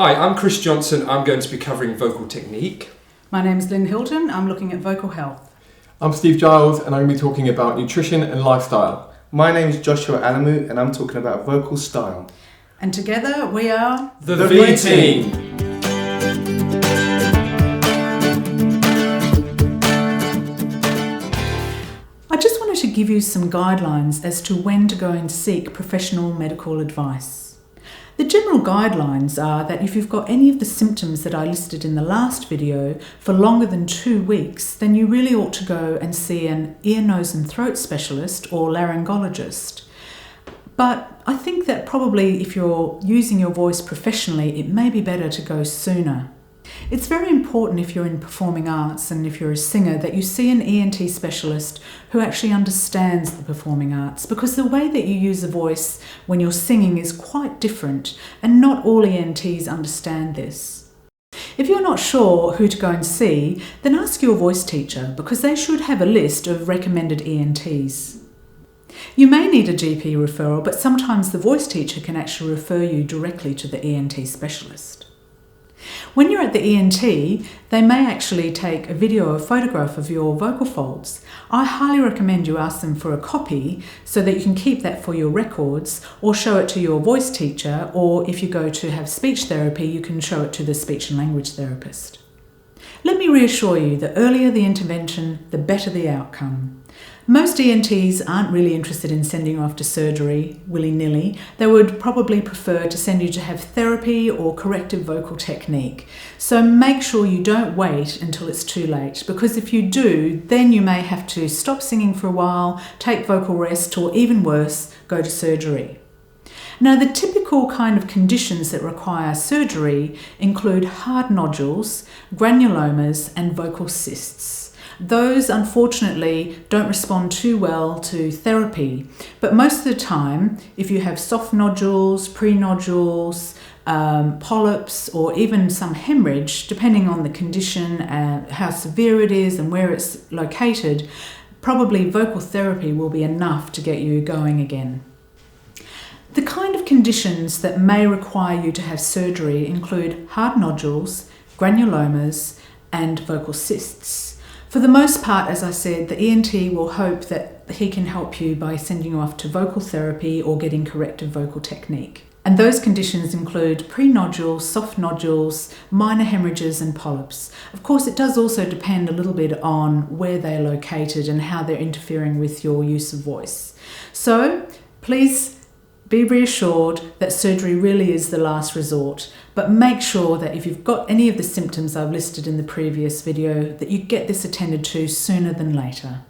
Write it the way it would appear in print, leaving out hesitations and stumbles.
Hi, I'm Chris Johnson. I'm going to be covering vocal technique. My name's Lynn Hilton. I'm looking at vocal health. I'm Steve Giles and I'm going to be talking about nutrition and lifestyle. My name is Joshua Alamu and I'm talking about vocal style. And together we are The V Team. I just wanted to give you some guidelines as to when to go and seek professional medical advice. The general guidelines are that if you've got any of the symptoms that I listed in the last video for longer than 2 weeks, then you really ought to go and see an ear, nose and throat specialist or laryngologist. But I think that probably if you're using your voice professionally, it may be better to go sooner. It's very important if you're in performing arts and if you're a singer that you see an ENT specialist who actually understands the performing arts, because the way that you use a voice when you're singing is quite different and not all ENTs understand this. If you're not sure who to go and see, then ask your voice teacher because they should have a list of recommended ENTs. You may need a GP referral, but sometimes the voice teacher can actually refer you directly to the ENT specialist. When you're at the ENT, they may actually take a video or photograph of your vocal folds. I highly recommend you ask them for a copy so that you can keep that for your records or show it to your voice teacher, or if you go to have speech therapy, you can show it to the speech and language therapist. Let me reassure you, the earlier the intervention, the better the outcome. Most ENTs aren't really interested in sending you off to surgery willy-nilly. They would probably prefer to send you to have therapy or corrective vocal technique. So make sure you don't wait until it's too late, because if you do, then you may have to stop singing for a while, take vocal rest, or even worse, go to surgery. Now, the typical kind of conditions that require surgery include hard nodules, granulomas, and vocal cysts. Those, unfortunately, don't respond too well to therapy. But most of the time, if you have soft nodules, pre-nodules, polyps, or even some hemorrhage, depending on the condition, how severe it is and where it's located, probably vocal therapy will be enough to get you going again. The kind of conditions that may require you to have surgery include hard nodules, granulomas, and vocal cysts. For the most part, as I said, the ENT will hope that he can help you by sending you off to vocal therapy or getting corrective vocal technique. And those conditions include pre-nodules, soft nodules, minor hemorrhages and polyps. Of course, it does also depend a little bit on where they're located and how they're interfering with your use of voice. So please be reassured that surgery really is the last resort, but make sure that if you've got any of the symptoms I've listed in the previous video, that you get this attended to sooner than later.